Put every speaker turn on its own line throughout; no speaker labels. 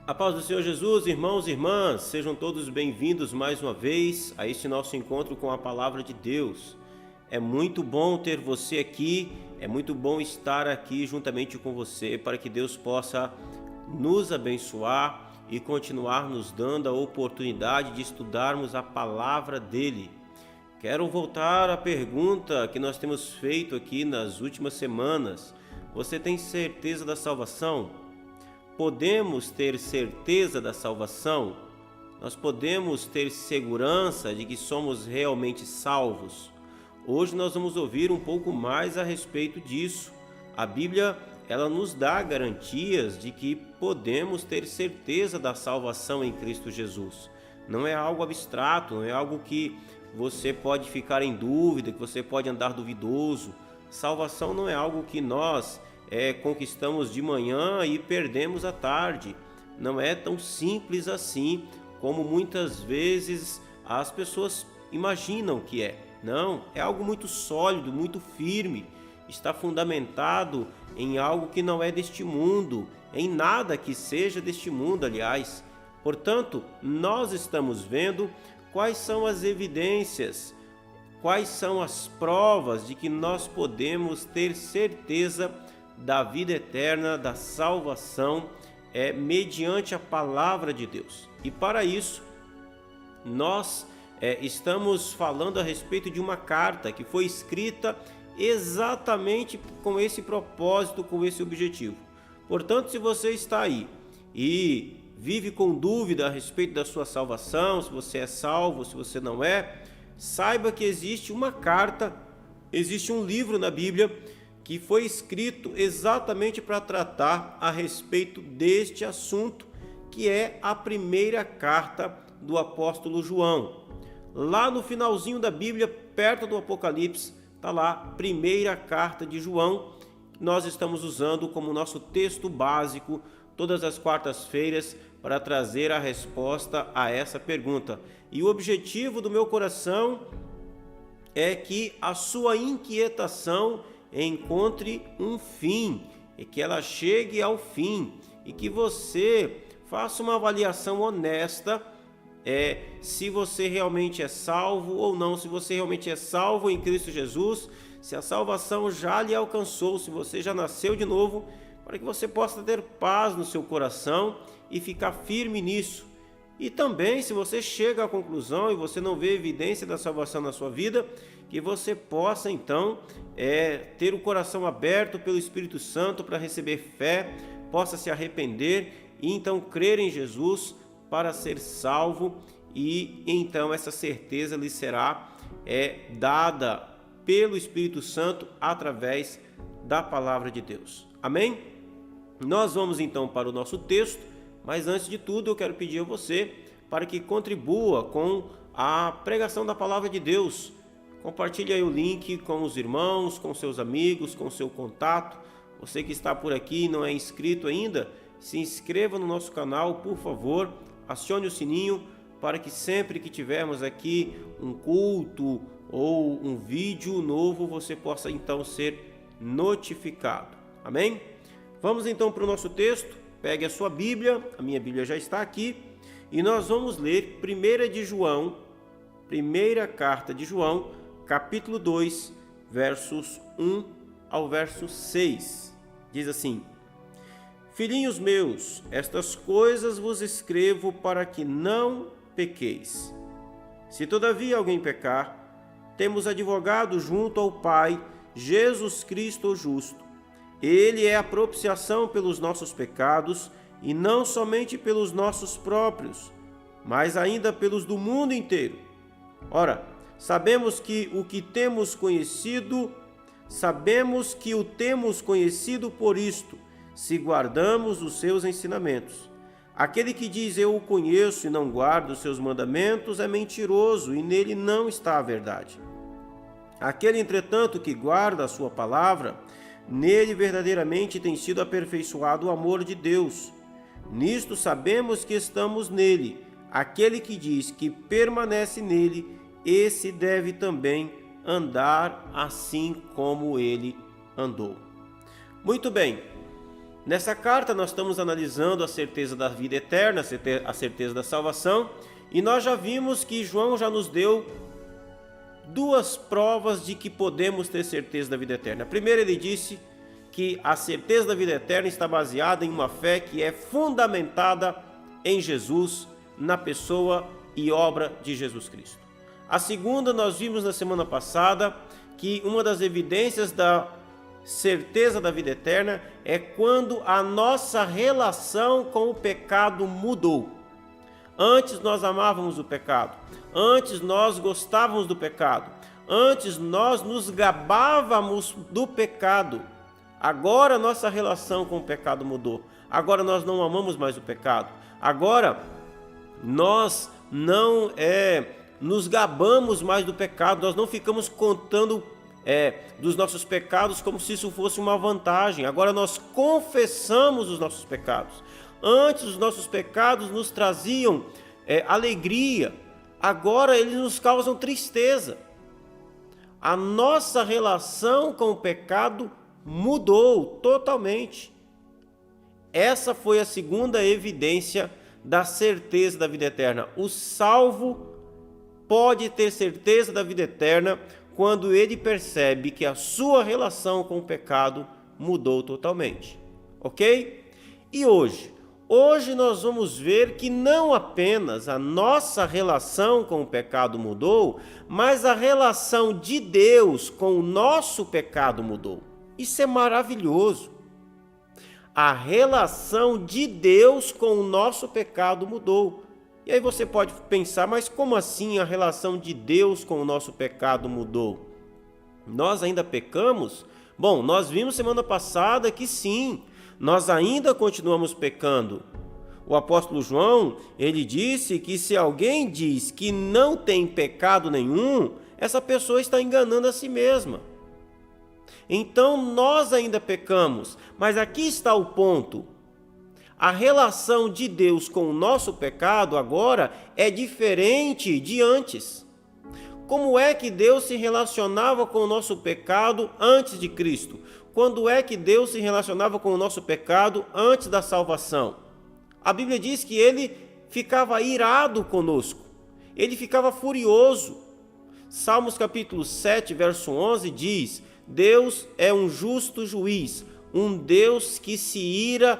A paz do Senhor Jesus, irmãos e irmãs, sejam todos bem-vindos mais uma vez a este nosso encontro com a Palavra de Deus. É muito bom ter você aqui, é muito bom estar aqui juntamente com você para que Deus possa nos abençoar e continuar nos dando a oportunidade de estudarmos a Palavra dEle. Quero voltar à pergunta que nós temos feito aqui nas últimas semanas. Você tem certeza da salvação? Podemos ter certeza da salvação? Nós podemos ter segurança de que somos realmente salvos? Hoje nós vamos ouvir um pouco mais a respeito disso. A Bíblia, ela nos dá garantias de que podemos ter certeza da salvação em Cristo Jesus. Não é algo abstrato, não é algo que você pode ficar em dúvida, que você pode andar duvidoso. Salvação não é algo que nós conquistamos de manhã e perdemos à tarde. Não é tão simples assim como muitas vezes as pessoas imaginam que é. Não, é algo muito sólido, muito firme, está fundamentado em algo que não é deste mundo, em nada que seja deste mundo, aliás. Portanto, nós estamos vendo quais são as evidências, quais são as provas de que nós podemos ter certeza da vida eterna, da salvação, mediante a palavra de Deus. E para isso, nós estamos falando a respeito de uma carta que foi escrita exatamente com esse propósito, com esse objetivo. Portanto, se você está aí e vive com dúvida a respeito da sua salvação, se você é salvo, se você não é, saiba que existe uma carta, existe um livro na Bíblia que foi escrito exatamente para tratar a respeito deste assunto, que é a primeira carta do apóstolo João. Lá no finalzinho da Bíblia, perto do Apocalipse, está lá, primeira carta de João. Nós estamos usando como nosso texto básico todas as quartas-feiras para trazer a resposta a essa pergunta. E o objetivo do meu coração é que a sua inquietação encontre um fim, e que ela chegue ao fim, e que você faça uma avaliação honesta se você realmente é salvo ou não, se você realmente é salvo em Cristo Jesus, se a salvação já lhe alcançou, se você já nasceu de novo, para que você possa ter paz no seu coração e ficar firme nisso. E também, se você chega à conclusão e você não vê evidência da salvação na sua vida, que você possa então ter o coração aberto pelo Espírito Santo para receber fé, possa se arrepender e então crer em Jesus para ser salvo, e então essa certeza lhe será dada pelo Espírito Santo através da palavra de Deus. Amém? Nós vamos então para o nosso texto, mas antes de tudo eu quero pedir a você para que contribua com a pregação da palavra de Deus. Compartilhe aí o link com os irmãos, com seus amigos, com seu contato. Você que está por aqui e não é inscrito ainda, se inscreva no nosso canal, por favor. Acione o sininho para que sempre que tivermos aqui um culto ou um vídeo novo, você possa então ser notificado. Amém? Vamos então para o nosso texto. Pegue a sua Bíblia, a minha Bíblia já está aqui, e nós vamos ler 1 de João, primeira carta de João, capítulo 2, versos 1 ao verso 6. Diz assim: Filhinhos meus, estas coisas vos escrevo para que não pequeis. Se todavia alguém pecar, temos advogado junto ao Pai, Jesus Cristo o justo. Ele é a propiciação pelos nossos pecados, e não somente pelos nossos próprios, mas ainda pelos do mundo inteiro. Ora, sabemos que o temos conhecido por isto, se guardamos os seus ensinamentos. Aquele que diz eu o conheço e não guarda os seus mandamentos é mentiroso, e nele não está a verdade. Aquele, entretanto, que guarda a sua palavra, nele verdadeiramente tem sido aperfeiçoado o amor de Deus. Nisto sabemos que estamos nele. Aquele que diz que permanece nele, esse deve também andar assim como ele andou. Muito bem, Nessa carta nós estamos analisando a certeza da vida eterna, a certeza da salvação, e nós já vimos que João já nos deu duas provas de que podemos ter certeza da vida eterna. A primeira, ele disse que a certeza da vida eterna está baseada em uma fé que é fundamentada em Jesus, na pessoa e obra de Jesus Cristo. A segunda, nós vimos na semana passada que uma das evidências da certeza da vida eterna é quando a nossa relação com o pecado mudou. Antes nós amávamos o pecado, antes nós gostávamos do pecado, antes nós nos gabávamos do pecado. Agora nossa relação com o pecado mudou. Agora nós não amamos mais o pecado. Agora nós não nos gabamos mais do pecado. Nós não ficamos contando dos nossos pecados como se isso fosse uma vantagem. Agora nós confessamos os nossos pecados. Antes os nossos pecados nos traziam alegria. Agora eles nos causam tristeza. A nossa relação com o pecado mudou totalmente. Essa foi a segunda evidência da certeza da vida eterna. O salvo pode ter certeza da vida eterna quando ele percebe que a sua relação com o pecado mudou totalmente. Ok? E hoje nós vamos ver que não apenas a nossa relação com o pecado mudou, mas a relação de Deus com o nosso pecado mudou. Isso é maravilhoso. A relação de Deus com o nosso pecado mudou. E aí você pode pensar, mas como assim a relação de Deus com o nosso pecado mudou? Nós ainda pecamos? Bom, nós vimos semana passada que sim, nós ainda continuamos pecando. O apóstolo João, ele disse que se alguém diz que não tem pecado nenhum, essa pessoa está enganando a si mesma. Então nós ainda pecamos, mas aqui está o ponto. A relação de Deus com o nosso pecado agora é diferente de antes. Como é que Deus se relacionava com o nosso pecado antes de Cristo? Quando é que Deus se relacionava com o nosso pecado antes da salvação? A Bíblia diz que ele ficava irado conosco, ele ficava furioso. Salmos capítulo 7, verso 11 diz: Deus é um justo juiz, um Deus que se ira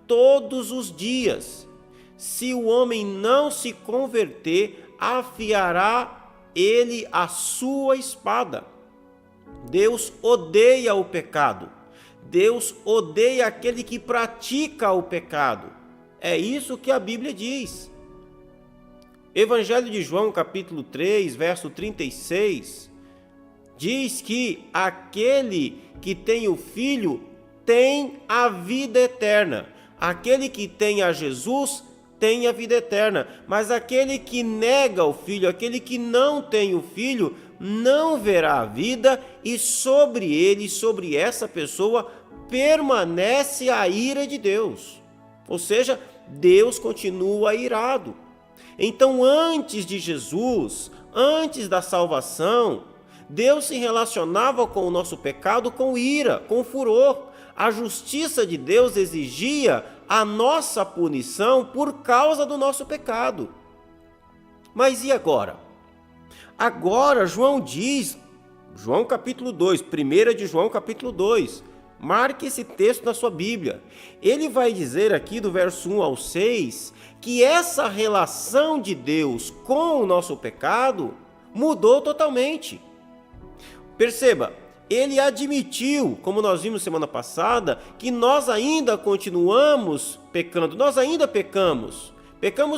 todos os dias. Se o homem não se converter, afiará ele a sua espada. Deus odeia o pecado. Deus odeia aquele que pratica o pecado. É isso que a Bíblia diz. Evangelho de João, capítulo 3, verso 36, diz que aquele que tem o Filho tem a vida eterna. Aquele que tem a Jesus tem a vida eterna, mas aquele que nega o Filho, aquele que não tem o Filho, não verá a vida, e sobre ele, sobre essa pessoa, permanece a ira de Deus. Ou seja, Deus continua irado. Então, antes de Jesus, antes da salvação, Deus se relacionava com o nosso pecado com ira, com furor. A justiça de Deus exigia a nossa punição por causa do nosso pecado. Mas e agora? Agora João diz, João capítulo 2, 1 de João capítulo 2, marque esse texto na sua Bíblia. Ele vai dizer aqui do verso 1 ao 6, que essa relação de Deus com o nosso pecado mudou totalmente. Perceba, ele admitiu, como nós vimos semana passada, que nós ainda continuamos pecando, nós ainda pecamos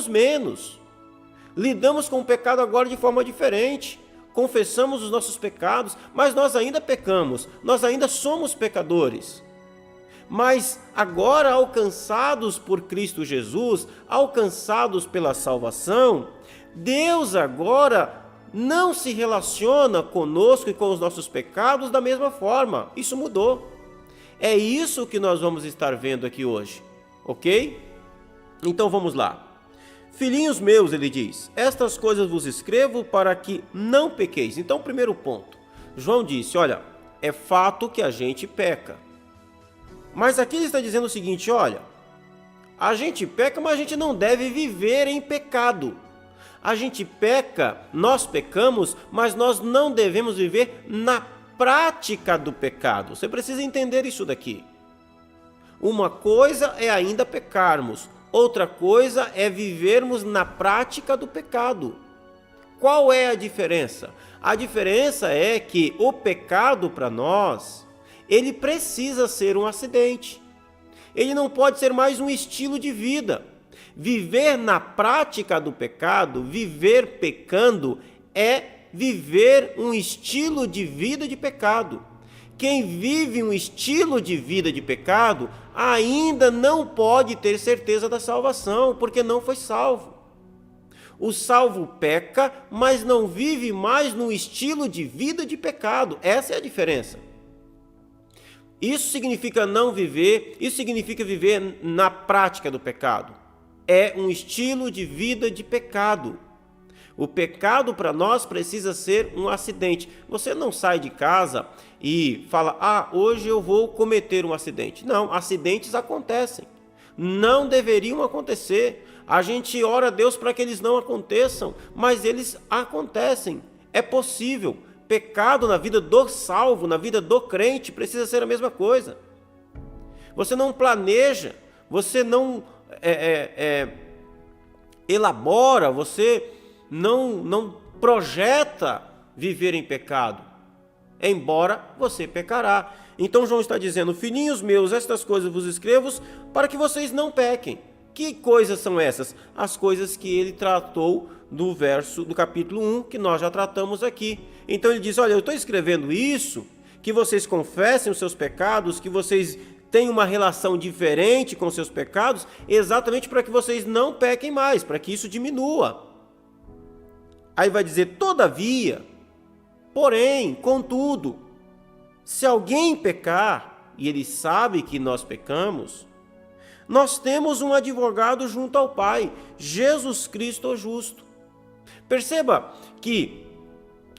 menos. Lidamos com o pecado agora de forma diferente, confessamos os nossos pecados, mas nós ainda pecamos, nós ainda somos pecadores. Mas agora, alcançados por Cristo Jesus, alcançados pela salvação, Deus agora não se relaciona conosco e com os nossos pecados da mesma forma. Isso mudou. É isso que nós vamos estar vendo aqui hoje, ok? Então vamos lá. Filhinhos meus, ele diz, estas coisas vos escrevo para que não pequeis. Então, primeiro ponto, João disse, olha, é fato que a gente peca. Mas aqui ele está dizendo o seguinte, olha, a gente peca, mas a gente não deve viver em pecado. A gente peca, nós pecamos, mas nós não devemos viver na prática do pecado. Você precisa entender isso daqui. Uma coisa é ainda pecarmos, outra coisa é vivermos na prática do pecado. Qual é a diferença? A diferença é que o pecado para nós, ele precisa ser um acidente. Ele não pode ser mais um estilo de vida. Viver na prática do pecado, viver pecando, é viver um estilo de vida de pecado. Quem vive um estilo de vida de pecado ainda não pode ter certeza da salvação, porque não foi salvo. O salvo peca, mas não vive mais no estilo de vida de pecado. Essa é a diferença. Isso significa não viver, isso significa viver na prática do pecado. É um estilo de vida de pecado. O pecado para nós precisa ser um acidente. Você não sai de casa e fala, hoje eu vou cometer um acidente. Não, acidentes acontecem. Não deveriam acontecer. A gente ora a Deus para que eles não aconteçam, mas eles acontecem. É possível. Pecado na vida do salvo, na vida do crente, precisa ser a mesma coisa. Você não planeja, você não elabora, você não projeta viver em pecado, embora você pecará. Então João está dizendo, filhinhos meus, estas coisas vos escrevo para que vocês não pequem. Que coisas são essas? As coisas que ele tratou do capítulo 1, que nós já tratamos aqui. Então ele diz, olha, eu estou escrevendo isso, que vocês confessem os seus pecados, que vocês tenham uma relação diferente com os seus pecados, exatamente para que vocês não pequem mais, para que isso diminua. Aí vai dizer, todavia, porém, contudo, se alguém pecar, e ele sabe que nós pecamos, nós temos um advogado junto ao Pai, Jesus Cristo o justo. Perceba que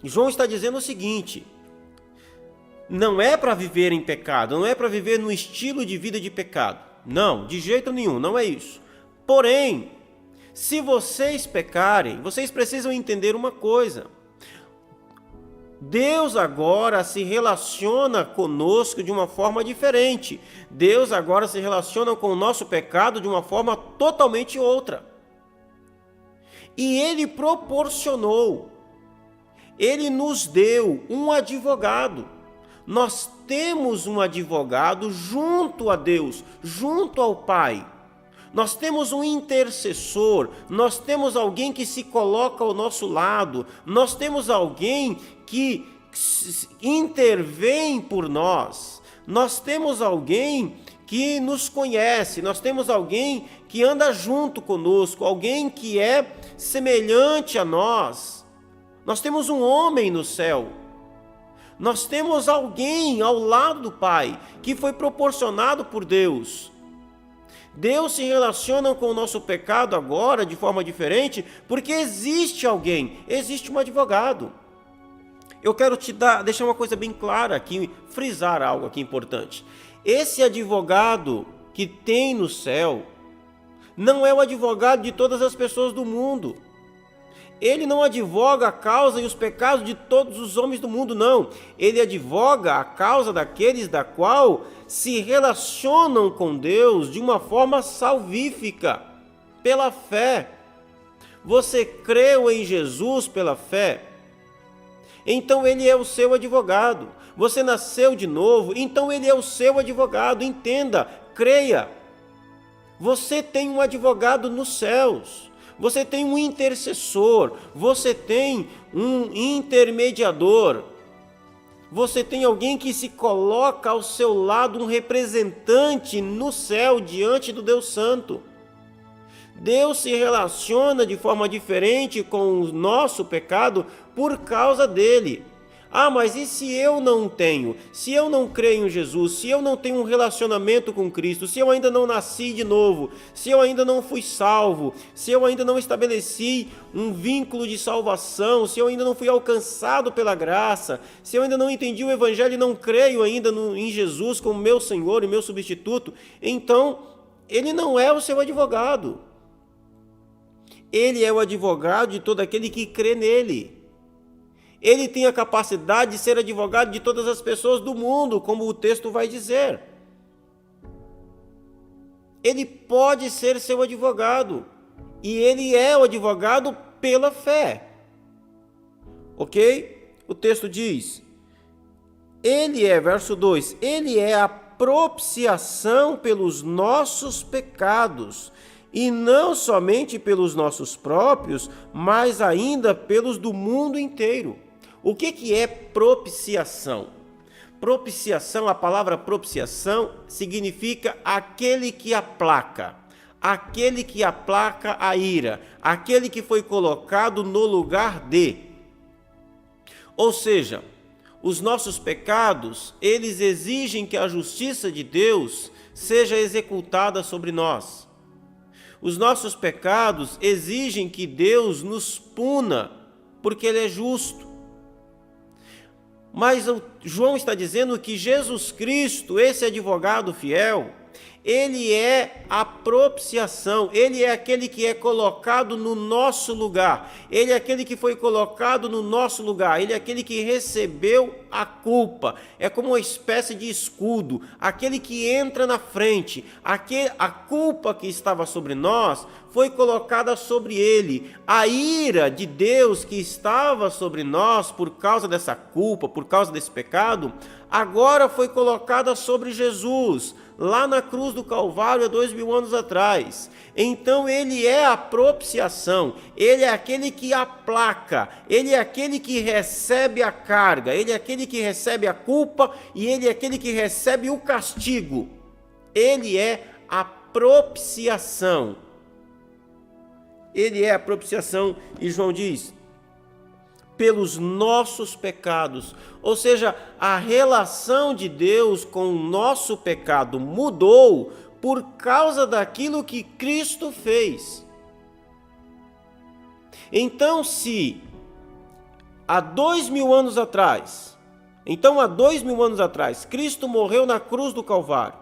João está dizendo o seguinte, não é para viver em pecado, não é para viver no estilo de vida de pecado. Não, de jeito nenhum, não é isso. Porém, se vocês pecarem, vocês precisam entender uma coisa. Deus agora se relaciona conosco de uma forma diferente. Deus agora se relaciona com o nosso pecado de uma forma totalmente outra. E Ele proporcionou, Ele nos deu um advogado. Nós temos um advogado junto a Deus, junto ao Pai. Nós temos um intercessor, nós temos alguém que se coloca ao nosso lado, nós temos alguém que intervém por nós, nós temos alguém que nos conhece, nós temos alguém que anda junto conosco, alguém que é semelhante a nós. Nós temos um homem no céu. Nós temos alguém ao lado do Pai, que foi proporcionado por Deus. Deus se relaciona com o nosso pecado agora de forma diferente, porque existe alguém, existe um advogado. Eu quero deixar uma coisa bem clara aqui, frisar algo aqui importante. Esse advogado que tem no céu, não é o advogado de todas as pessoas do mundo. Ele não advoga a causa e os pecados de todos os homens do mundo, não. Ele advoga a causa daqueles da qual se relacionam com Deus de uma forma salvífica, pela fé. Você creu em Jesus pela fé? Então Ele é o seu advogado. Você nasceu de novo, então Ele é o seu advogado. Entenda, creia. Você tem um advogado nos céus. Você tem um intercessor, você tem um intermediador, você tem alguém que se coloca ao seu lado, um representante no céu diante do Deus Santo. Deus se relaciona de forma diferente com o nosso pecado por causa dele. Ah, mas e se eu não tenho? Se eu não creio em Jesus, se eu não tenho um relacionamento com Cristo, se eu ainda não nasci de novo, se eu ainda não fui salvo, se eu ainda não estabeleci um vínculo de salvação, se eu ainda não fui alcançado pela graça, se eu ainda não entendi o Evangelho e não creio ainda em Jesus como meu Senhor e meu substituto, então ele não é o seu advogado. Ele é o advogado de todo aquele que crê nele. Ele tem a capacidade de ser advogado de todas as pessoas do mundo, como o texto vai dizer. Ele pode ser seu advogado. E ele é o advogado pela fé. Ok? O texto diz, verso 2, ele é a propiciação pelos nossos pecados, e não somente pelos nossos próprios, mas ainda pelos do mundo inteiro. O que é propiciação? Propiciação, a palavra propiciação significa aquele que aplaca a ira, aquele que foi colocado no lugar de. Ou seja, os nossos pecados, eles exigem que a justiça de Deus seja executada sobre nós. Os nossos pecados exigem que Deus nos puna, porque Ele é justo. Mas João está dizendo que Jesus Cristo, esse advogado fiel, ele é a propiciação, ele é aquele que é colocado no nosso lugar, ele é aquele que foi colocado no nosso lugar, ele é aquele que recebeu a culpa, é como uma espécie de escudo, aquele que entra na frente, a culpa que estava sobre nós foi colocada sobre ele, a ira de Deus que estava sobre nós por causa dessa culpa, por causa desse pecado, agora foi colocada sobre Jesus, lá na cruz do Calvário há 2000 anos atrás. Então ele é a propiciação, ele é aquele que aplaca, ele é aquele que recebe a carga, ele é aquele que recebe a culpa e ele é aquele que recebe o castigo. Ele é a propiciação. Ele é a propiciação, e João diz, pelos nossos pecados. Ou seja, a relação de Deus com o nosso pecado mudou por causa daquilo que Cristo fez. Então, se há 2000 anos atrás, Cristo morreu na cruz do Calvário,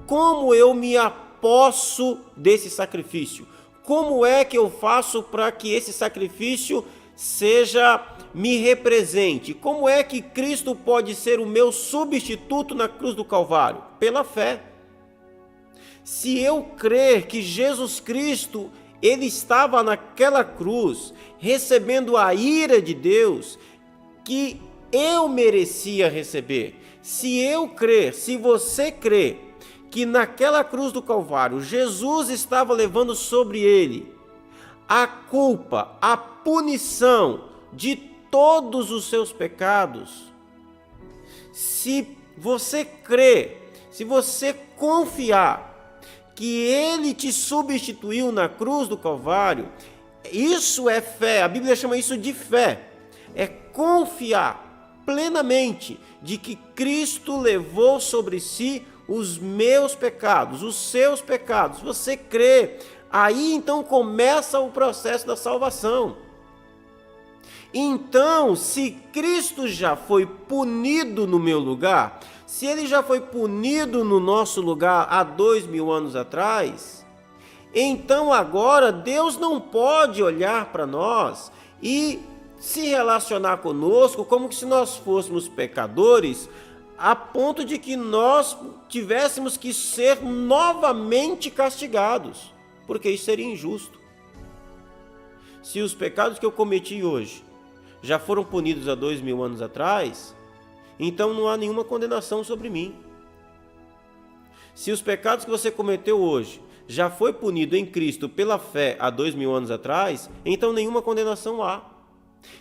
como eu me aposso desse sacrifício? Como é que eu faço para que esse sacrifício me represente? Como é que Cristo pode ser o meu substituto na cruz do Calvário? Pela fé. Se eu crer que Jesus Cristo, ele estava naquela cruz, recebendo a ira de Deus, que eu merecia receber. Se você crer que naquela cruz do Calvário, Jesus estava levando sobre ele a culpa, a punição de todos os seus pecados, se você crer, se você confiar que ele te substituiu na cruz do Calvário, isso é fé. A Bíblia chama isso de fé. É confiar plenamente de que Cristo levou sobre si os meus pecados, os seus pecados. Você crê, aí então começa o processo da salvação. Então, se Cristo já foi punido no meu lugar, se ele já foi punido no nosso lugar há 2000 anos atrás, então agora Deus não pode olhar para nós e se relacionar conosco como se nós fôssemos pecadores, a ponto de que nós tivéssemos que ser novamente castigados, porque isso seria injusto. Se os pecados que eu cometi hoje já foram punidos há 2000 anos atrás, então não há nenhuma condenação sobre mim. Se os pecados que você cometeu hoje já foi punido em Cristo pela fé há 2000 anos atrás, então nenhuma condenação há.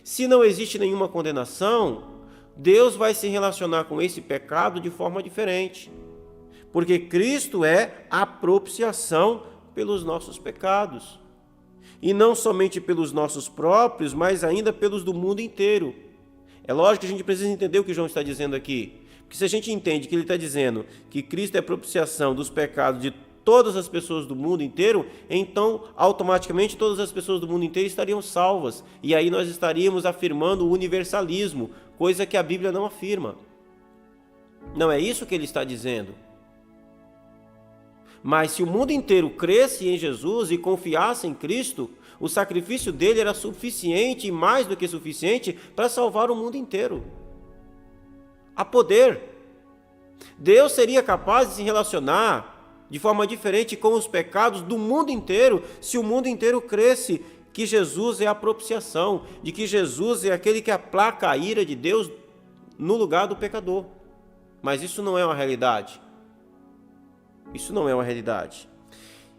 Se não existe nenhuma condenação, Deus vai se relacionar com esse pecado de forma diferente, porque Cristo é a propiciação pelos nossos pecados, e não somente pelos nossos próprios, mas ainda pelos do mundo inteiro. É lógico que a gente precisa entender o que João está dizendo aqui. Porque se a gente entende que ele está dizendo que Cristo é a propiciação dos pecados de todas as pessoas do mundo inteiro, então automaticamente todas as pessoas do mundo inteiro estariam salvas. E aí nós estaríamos afirmando o universalismo, coisa que a Bíblia não afirma. Não é isso que ele está dizendo. Mas se o mundo inteiro cresce em Jesus e confiasse em Cristo, o sacrifício dele era suficiente e mais do que suficiente para salvar o mundo inteiro. Há poder. Deus seria capaz de se relacionar de forma diferente com os pecados do mundo inteiro se o mundo inteiro cresce que Jesus é a propiciação, de que Jesus é aquele que aplaca a ira de Deus no lugar do pecador. Mas isso não é uma realidade. Isso não é uma realidade.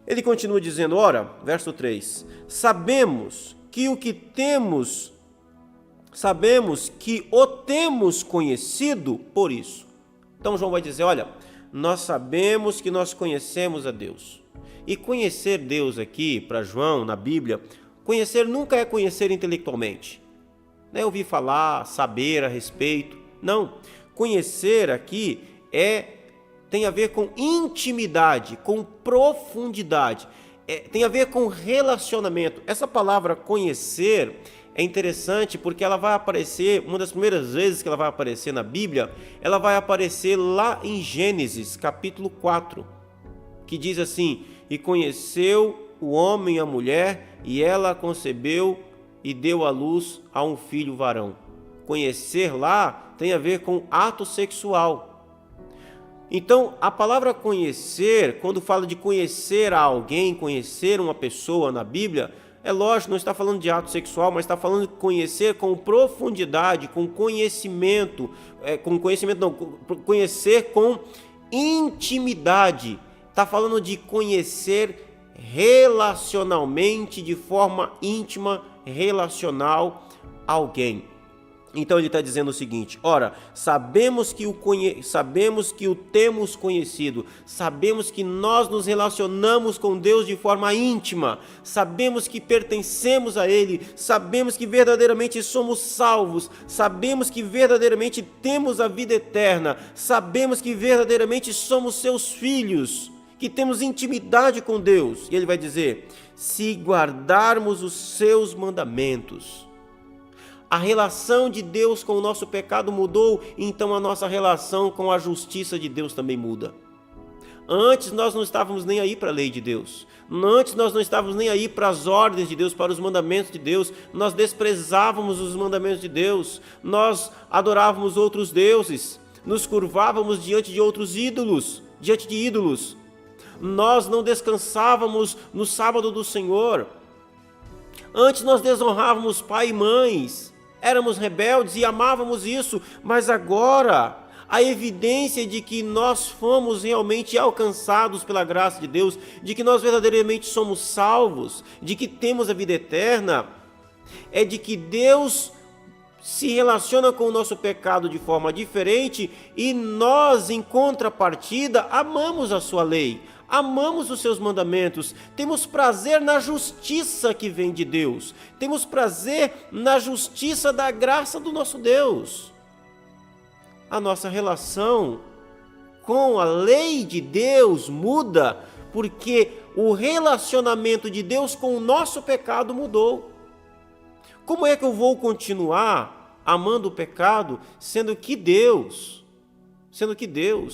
Ele continua dizendo, ora, verso 3, sabemos que o temos conhecido por isso. Então João vai dizer, olha, nós sabemos que nós conhecemos a Deus. E conhecer Deus aqui, para João, na Bíblia, conhecer nunca é conhecer intelectualmente. Não é ouvir falar, saber a respeito. Não. Conhecer aqui tem a ver com intimidade, com profundidade, tem a ver com relacionamento. Essa palavra conhecer é interessante porque ela vai aparecer, uma das primeiras vezes que ela vai aparecer na Bíblia, ela vai aparecer lá em Gênesis, capítulo 4, que diz assim, e conheceu o homem e a mulher, e ela concebeu e deu à luz a um filho varão. Conhecer lá tem a ver com ato sexual. Então, a palavra conhecer, quando fala de conhecer a alguém, conhecer uma pessoa na Bíblia, é lógico, não está falando de ato sexual, mas está falando de conhecer com profundidade, com conhecimento, conhecer com intimidade. Está falando de conhecer relacionalmente, de forma íntima, relacional, alguém. Então ele está dizendo o seguinte, ora, sabemos que o temos conhecido, sabemos que nós nos relacionamos com Deus de forma íntima, sabemos que pertencemos a Ele, sabemos que verdadeiramente somos salvos, sabemos que verdadeiramente temos a vida eterna, sabemos que verdadeiramente somos seus filhos, que temos intimidade com Deus. E ele vai dizer, se guardarmos os seus mandamentos. A relação de Deus com o nosso pecado mudou, então a nossa relação com a justiça de Deus também muda. Antes nós não estávamos nem aí para a lei de Deus. Antes nós não estávamos nem aí para as ordens de Deus, para os mandamentos de Deus. Nós desprezávamos os mandamentos de Deus. Nós adorávamos outros deuses. Nos curvávamos diante de outros ídolos, diante de ídolos. Nós não descansávamos no sábado do Senhor. Antes nós desonrávamos pai e mães. Éramos rebeldes e amávamos isso, mas agora a evidência de que nós fomos realmente alcançados pela graça de Deus, de que nós verdadeiramente somos salvos, de que temos a vida eterna, é de que Deus se relaciona com o nosso pecado de forma diferente e nós, em contrapartida, amamos a sua lei. Amamos os seus mandamentos, temos prazer na justiça que vem de Deus, temos prazer na justiça da graça do nosso Deus. A nossa relação com a lei de Deus muda porque o relacionamento de Deus com o nosso pecado mudou. Como é que eu vou continuar amando o pecado, sendo que Deus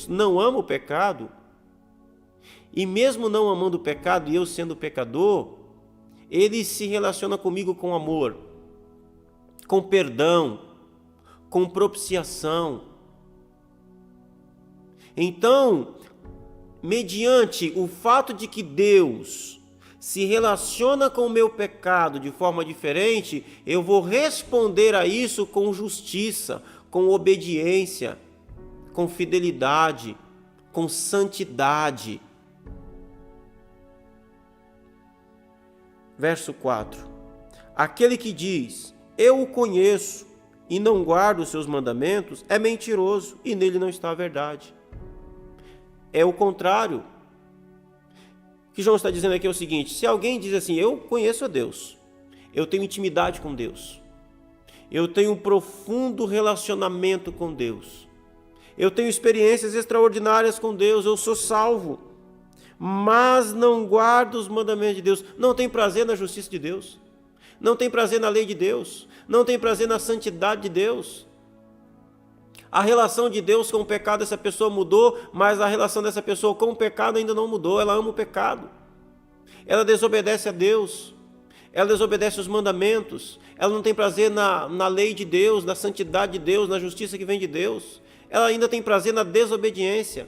não ama o pecado? E mesmo não amando o pecado e eu sendo pecador, Ele se relaciona comigo com amor, com perdão, com propiciação. Então, mediante o fato de que Deus se relaciona com o meu pecado de forma diferente, eu vou responder a isso com justiça, com obediência, com fidelidade, com santidade. Verso 4. Aquele que diz, eu o conheço e não guardo os seus mandamentos, é mentiroso e nele não está a verdade. É o contrário. O que João está dizendo aqui é o seguinte, se alguém diz assim, eu conheço a Deus, eu tenho intimidade com Deus, Eu tenho um profundo relacionamento com Deus. Eu tenho experiências extraordinárias com Deus, eu sou salvo, mas não guardo os mandamentos de Deus. Não tem prazer na justiça de Deus, não tem prazer na lei de Deus, não tem prazer na santidade de Deus. A relação de Deus com o pecado, essa pessoa mudou, mas a relação dessa pessoa com o pecado ainda não mudou. Ela ama o pecado, ela desobedece a Deus, ela desobedece os mandamentos, ela não tem prazer na lei de Deus, na santidade de Deus, na justiça que vem de Deus. Ela ainda tem prazer na desobediência,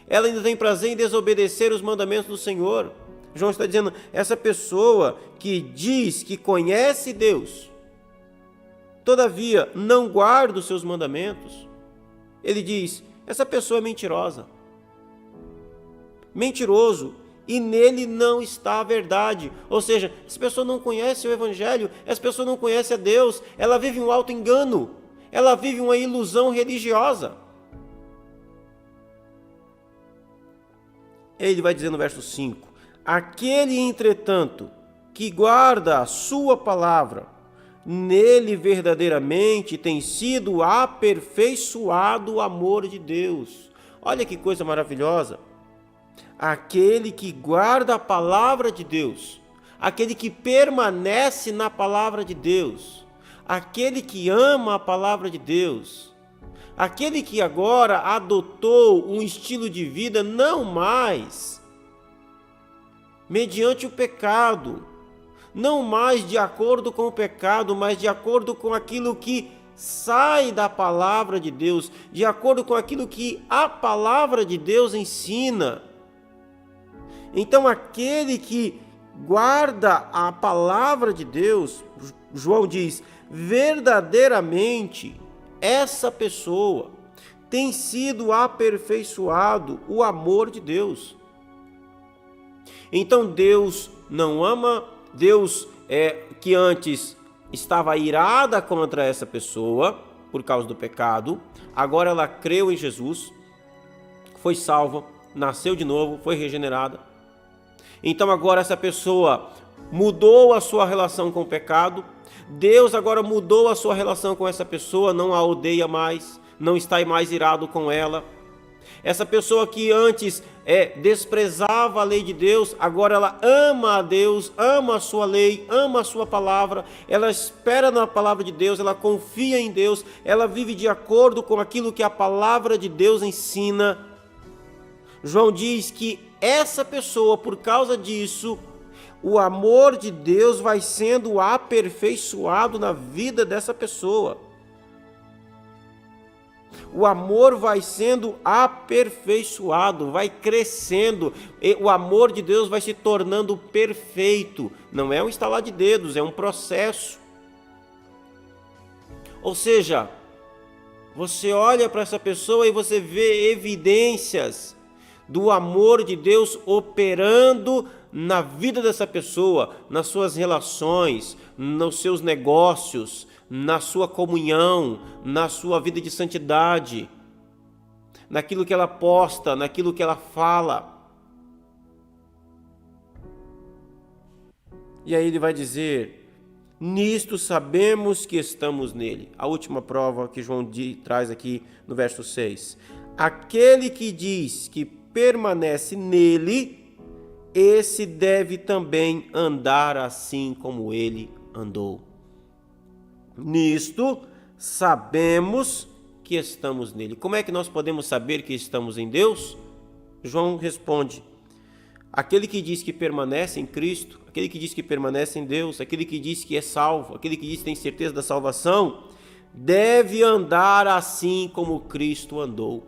ela ainda tem prazer em desobedecer os mandamentos do Senhor. João está dizendo, essa pessoa que diz que conhece Deus, todavia não guarda os seus mandamentos, ele diz, essa pessoa é mentirosa, mentiroso, e nele não está a verdade. Ou seja, essa pessoa não conhece o Evangelho, essa pessoa não conhece a Deus, ela vive um auto-engano, ela vive uma ilusão religiosa. Ele vai dizer no verso 5, aquele, entretanto, que guarda a sua palavra, nele verdadeiramente tem sido aperfeiçoado o amor de Deus. Olha que coisa maravilhosa. Aquele que guarda a palavra de Deus, aquele que permanece na palavra de Deus, aquele que ama a palavra de Deus, aquele que agora adotou um estilo de vida não mais mediante o pecado, não mais de acordo com o pecado, mas de acordo com aquilo que sai da palavra de Deus, de acordo com aquilo que a palavra de Deus ensina. Então, aquele que guarda a palavra de Deus, João diz, verdadeiramente, essa pessoa tem sido aperfeiçoado o amor de Deus. Então, Deus não ama, Deus que antes estava irada contra essa pessoa por causa do pecado, agora ela creu em Jesus, foi salva, nasceu de novo, foi regenerada. Então agora essa pessoa mudou a sua relação com o pecado, Deus agora mudou a sua relação com essa pessoa, não a odeia mais, não está mais irado com ela. Essa pessoa que antes desprezava a lei de Deus, agora ela ama a Deus, ama a sua lei, ama a sua palavra, ela espera na palavra de Deus, ela confia em Deus, ela vive de acordo com aquilo que a palavra de Deus ensina. João diz que essa pessoa, por causa disso, o amor de Deus vai sendo aperfeiçoado na vida dessa pessoa. O amor vai sendo aperfeiçoado, vai crescendo, e o amor de Deus vai se tornando perfeito. Não é um estalar de dedos, é um processo. Ou seja, você olha para essa pessoa e você vê evidências do amor de Deus operando na vida dessa pessoa, nas suas relações, nos seus negócios, na sua comunhão, na sua vida de santidade, naquilo que ela posta, naquilo que ela fala. E aí ele vai dizer, nisto sabemos que estamos nele. A última prova que João traz aqui no verso 6. Aquele que diz que permanece nele, esse deve também andar assim como ele andou. Nisto sabemos que estamos nele. Como é que nós podemos saber que estamos em Deus? João responde, aquele que diz que permanece em Cristo, aquele que diz que permanece em Deus, aquele que diz que é salvo, aquele que diz que tem certeza da salvação, deve andar assim como Cristo andou.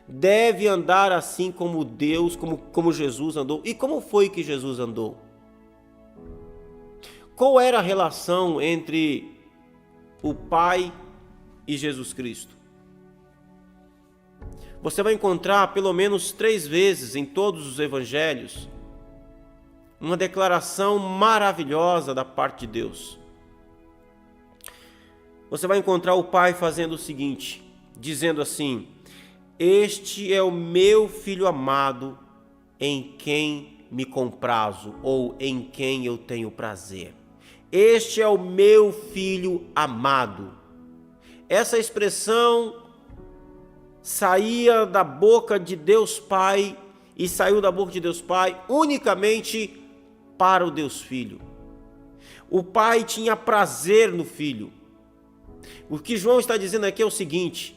Deve andar assim como Deus, como Jesus andou. E como foi que Jesus andou? Qual era a relação entre o Pai e Jesus Cristo? Você vai encontrar pelo menos 3 vezes em todos os evangelhos uma declaração maravilhosa da parte de Deus. Você vai encontrar o Pai fazendo o seguinte, dizendo assim: este é o meu filho amado, em quem me comprazo, ou em quem eu tenho prazer. este é o meu filho amado. Essa expressão saía da boca de Deus Pai e saiu da boca de Deus Pai unicamente para o Deus Filho. O Pai tinha prazer no Filho. O que João está dizendo aqui é o seguinte: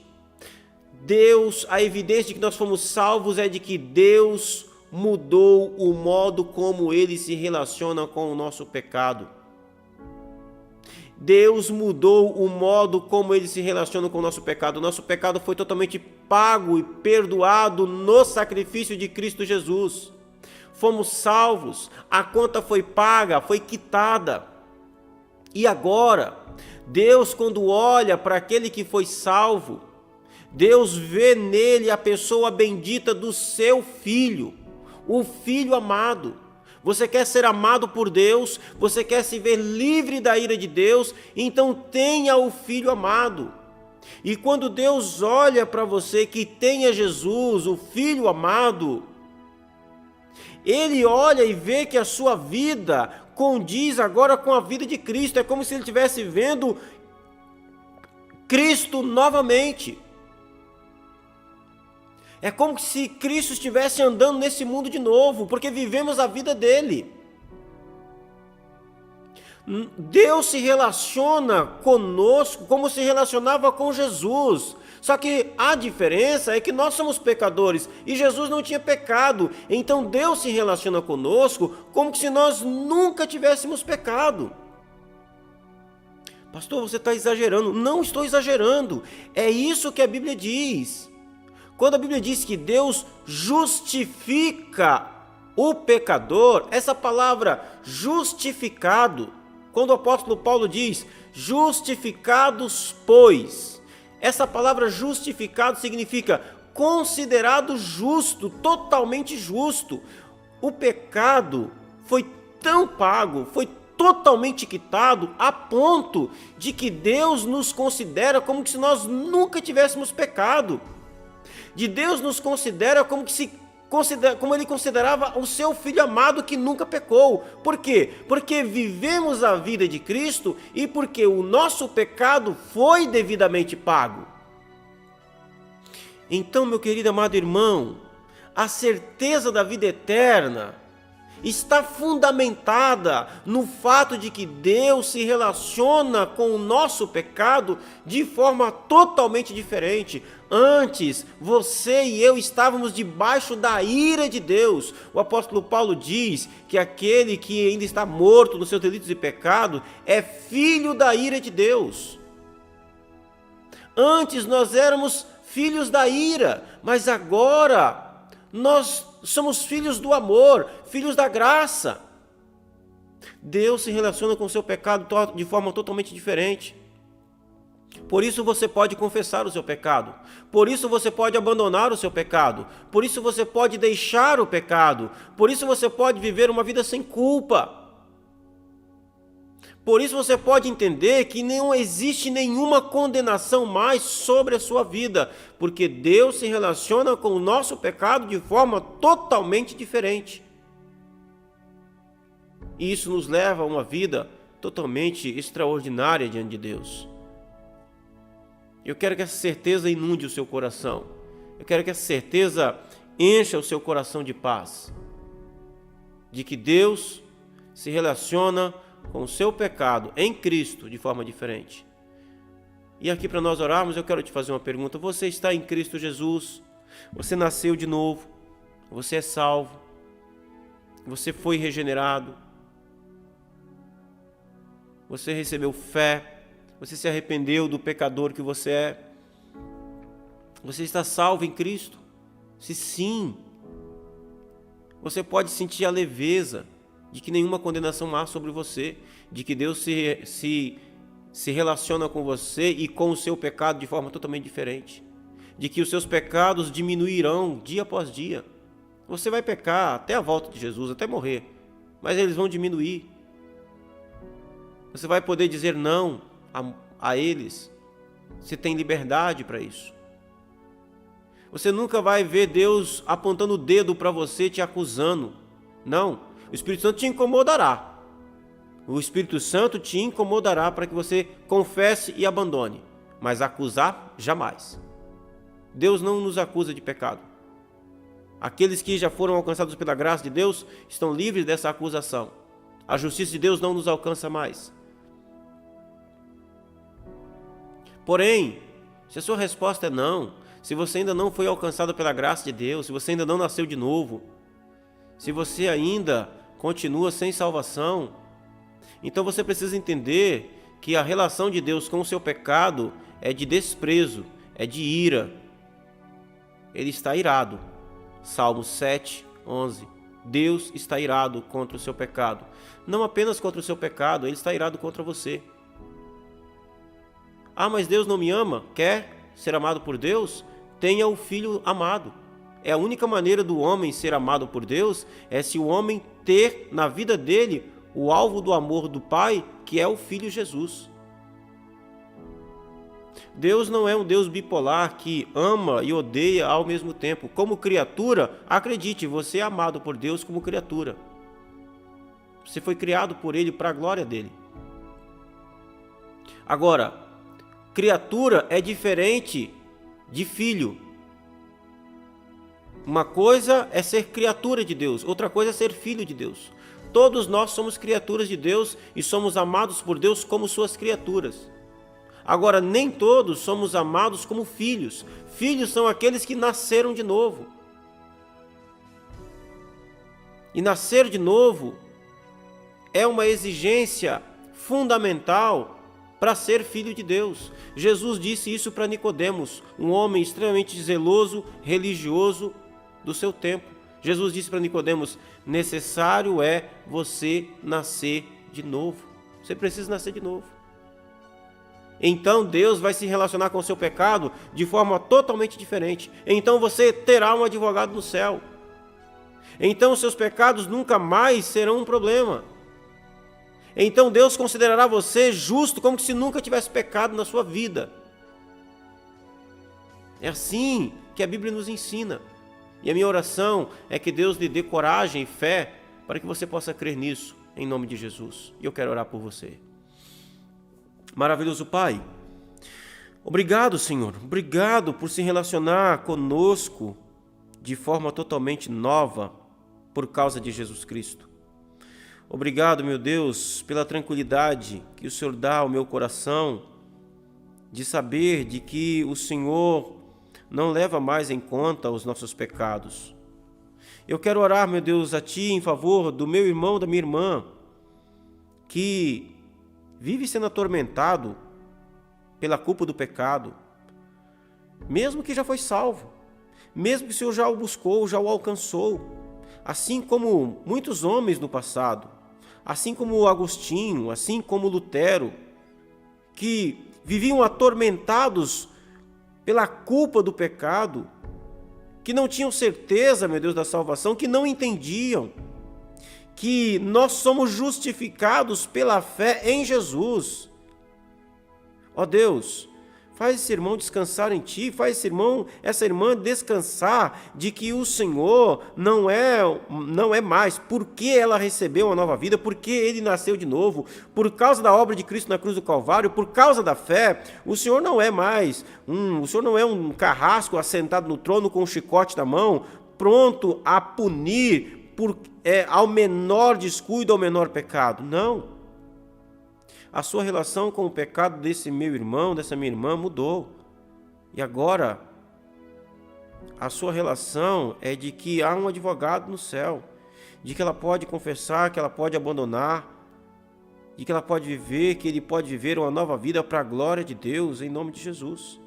Deus, a evidência de que nós fomos salvos é de que Deus mudou o modo como Ele se relaciona com o nosso pecado. Deus mudou o modo como Ele se relaciona com o nosso pecado. O nosso pecado foi totalmente pago e perdoado no sacrifício de Cristo Jesus. Fomos salvos, a conta foi paga, foi quitada. E agora, Deus, quando olha para aquele que foi salvo, Deus vê nele a pessoa bendita do seu Filho, o Filho amado. Você quer ser amado por Deus? Você quer se ver livre da ira de Deus? Então tenha o Filho amado. E quando Deus olha para você que tenha Jesus, o Filho amado, Ele olha e vê que a sua vida condiz agora com a vida de Cristo. É como se Ele estivesse vendo Cristo novamente. É como se Cristo estivesse andando nesse mundo de novo, porque vivemos a vida dele. Deus se relaciona conosco como se relacionava com Jesus. Só que a diferença é que nós somos pecadores e Jesus não tinha pecado. Então Deus se relaciona conosco como se nós nunca tivéssemos pecado. Pastor, você está exagerando. Não estou exagerando. É isso que a Bíblia diz. Quando a Bíblia diz que Deus justifica o pecador, essa palavra justificado, quando o apóstolo Paulo diz justificados, pois, essa palavra justificado significa considerado justo, totalmente justo. O pecado foi tão pago, foi totalmente quitado, a ponto de que Deus nos considera como se nós nunca tivéssemos pecado. De Deus nos considera como Ele considerava o seu Filho amado que nunca pecou. Por quê? Porque vivemos a vida de Cristo e porque o nosso pecado foi devidamente pago. Então, meu querido amado irmão, a certeza da vida eterna está fundamentada no fato de que Deus se relaciona com o nosso pecado de forma totalmente diferente. Antes, você e eu estávamos debaixo da ira de Deus. O apóstolo Paulo diz que aquele que ainda está morto nos seus delitos e pecados é filho da ira de Deus. Antes nós éramos filhos da ira, mas agora nós somos filhos do amor, filhos da graça. Deus se relaciona com o seu pecado de forma totalmente diferente. Por isso você pode confessar o seu pecado. Por isso você pode abandonar o seu pecado. Por isso você pode deixar o pecado. Por isso você pode viver uma vida sem culpa. Por isso você pode entender que não existe nenhuma condenação mais sobre a sua vida, porque Deus se relaciona com o nosso pecado de forma totalmente diferente. E isso nos leva a uma vida totalmente extraordinária diante de Deus. Eu quero que essa certeza inunde o seu coração. Eu quero que essa certeza encha o seu coração de paz, de que Deus se relaciona com o seu pecado em Cristo de forma diferente. E aqui, para nós orarmos, eu quero te fazer uma pergunta. Você está em Cristo Jesus? Você nasceu de novo? Você é salvo? Você foi regenerado? Você recebeu fé? Você se arrependeu do pecador que você é? Você está salvo em Cristo? Se sim, você pode sentir a leveza de que nenhuma condenação há sobre você, de que Deus se relaciona com você e com o seu pecado de forma totalmente diferente, de que os seus pecados diminuirão dia após dia. Você vai pecar até a volta de Jesus, até morrer, mas eles vão diminuir. Você vai poder dizer não a eles. Você tem liberdade para isso. Você nunca vai ver Deus apontando o dedo para você, te acusando. Não. O Espírito Santo te incomodará. O Espírito Santo te incomodará para que você confesse e abandone, mas acusar jamais. Deus não nos acusa de pecado. Aqueles que já foram alcançados pela graça de Deus estão livres dessa acusação. A justiça de Deus não nos alcança mais. Porém, se a sua resposta é não, se você ainda não foi alcançado pela graça de Deus, se você ainda não nasceu de novo, se você ainda continua sem salvação, então você precisa entender que a relação de Deus com o seu pecado é de desprezo, é de ira. Ele está irado. Salmos 7, 11. Deus está irado contra o seu pecado. Não apenas contra o seu pecado, Ele está irado contra você. Ah, mas Deus não me ama? Quer ser amado por Deus? Tenha o Filho amado. É a única maneira do homem ser amado por Deus, é se o homem ter na vida dele o alvo do amor do Pai, que é o Filho Jesus. Deus não é um Deus bipolar que ama e odeia ao mesmo tempo. Como criatura, acredite, você é amado por Deus como criatura. Você foi criado por Ele para a glória dele. Agora, criatura é diferente de filho. Uma coisa é ser criatura de Deus, outra coisa é ser filho de Deus. Todos nós somos criaturas de Deus e somos amados por Deus como suas criaturas. Agora, nem todos somos amados como filhos. Filhos são aqueles que nasceram de novo. E nascer de novo é uma exigência fundamental para ser filho de Deus. Jesus disse isso para Nicodemos, um homem extremamente zeloso, religioso do seu tempo. Jesus disse para Nicodemos: necessário é você nascer de novo. Você precisa nascer de novo. Então Deus vai se relacionar com o seu pecado de forma totalmente diferente. Então você terá um advogado no céu. Então os seus pecados nunca mais serão um problema. Então Deus considerará você justo como se nunca tivesse pecado na sua vida. É assim que a Bíblia nos ensina. E a minha oração é que Deus lhe dê coragem e fé para que você possa crer nisso, em nome de Jesus. E eu quero orar por você. Maravilhoso Pai, obrigado, Senhor. Obrigado por se relacionar conosco de forma totalmente nova por causa de Jesus Cristo. Obrigado, meu Deus, pela tranquilidade que o Senhor dá ao meu coração de saber de que o Senhor não leva mais em conta os nossos pecados. Eu quero orar, meu Deus, a Ti em favor do meu irmão, da minha irmã, que vive sendo atormentado pela culpa do pecado, mesmo que já foi salvo, mesmo que o Senhor já o buscou, já o alcançou, assim como muitos homens no passado, assim como Agostinho, assim como Lutero, que viviam atormentados pela culpa do pecado, que não tinham certeza, meu Deus, da salvação, que não entendiam que nós somos justificados pela fé em Jesus. Ó Deus, faz esse irmão descansar em Ti, faz esse irmão, essa irmã descansar de que o Senhor não é mais, porque ela recebeu uma nova vida, porque ele nasceu de novo, por causa da obra de Cristo na cruz do Calvário, por causa da fé, o Senhor não é mais, o Senhor não é um carrasco assentado no trono com um chicote na mão, pronto a punir ao menor descuido, ao menor pecado. Não. A sua relação com o pecado desse meu irmão, dessa minha irmã mudou. E agora, a sua relação é de que há um advogado no céu, de que ela pode confessar, que ela pode abandonar, de que ela pode viver, que ele pode viver uma nova vida para a glória de Deus, em nome de Jesus.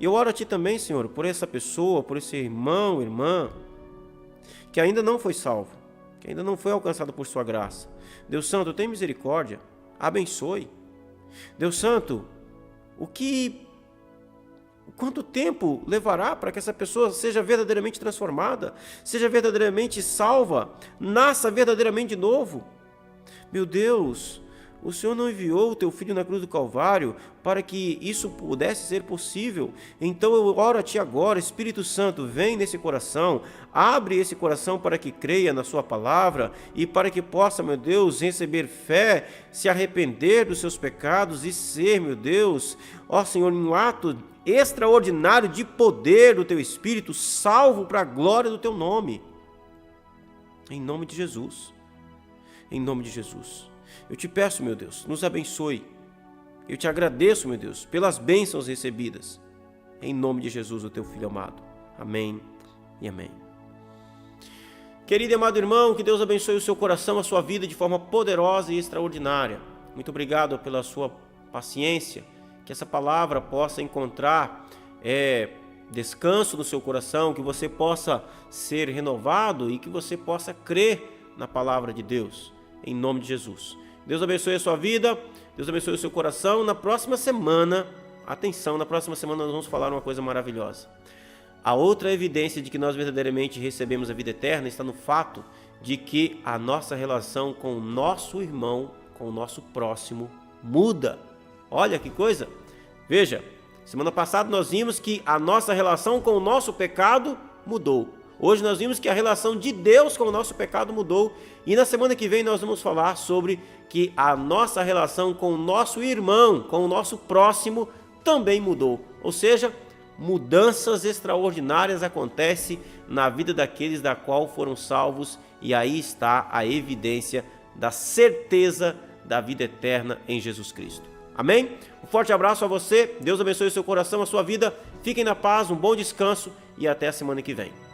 E eu oro a Ti também, Senhor, por essa pessoa, por esse irmão, irmã, que ainda não foi salvo, que ainda não foi alcançado por Sua graça. Deus Santo, tem misericórdia, abençoe. Deus Santo, quanto tempo levará para que essa pessoa seja verdadeiramente transformada, seja verdadeiramente salva, nasça verdadeiramente de novo? Meu Deus, O Senhor não enviou o teu Filho na cruz do Calvário para que isso pudesse ser possível. Então eu oro a Ti agora, Espírito Santo, vem nesse coração, abre esse coração para que creia na Sua palavra e para que possa, meu Deus, receber fé, se arrepender dos seus pecados e ser, meu Deus, ó Senhor, em um ato extraordinário de poder do Teu Espírito, salvo para a glória do Teu nome. Em nome de Jesus. Em nome de Jesus. Eu te peço, meu Deus, nos abençoe. Eu te agradeço, meu Deus, pelas bênçãos recebidas. Em nome de Jesus, o teu Filho amado. Amém e amém. Querido e amado irmão, que Deus abençoe o seu coração, a sua vida de forma poderosa e extraordinária. Muito obrigado pela sua paciência. Que essa palavra possa encontrar descanso no seu coração, que você possa ser renovado e que você possa crer na palavra de Deus. Em nome de Jesus. Deus abençoe a sua vida, Deus abençoe o seu coração. Na próxima semana, atenção, na próxima semana nós vamos falar uma coisa maravilhosa. A outra evidência de que nós verdadeiramente recebemos a vida eterna está no fato de que a nossa relação com o nosso irmão, com o nosso próximo, muda. Olha que coisa! Veja, semana passada nós vimos que a nossa relação com o nosso pecado mudou. Hoje nós vimos que a relação de Deus com o nosso pecado mudou. E na semana que vem nós vamos falar sobre que a nossa relação com o nosso irmão, com o nosso próximo, também mudou. Ou seja, mudanças extraordinárias acontecem na vida daqueles da qual foram salvos. E aí está a evidência da certeza da vida eterna em Jesus Cristo. Amém? Um forte abraço a você. Deus abençoe o seu coração, a sua vida. Fiquem na paz, um bom descanso e até a semana que vem.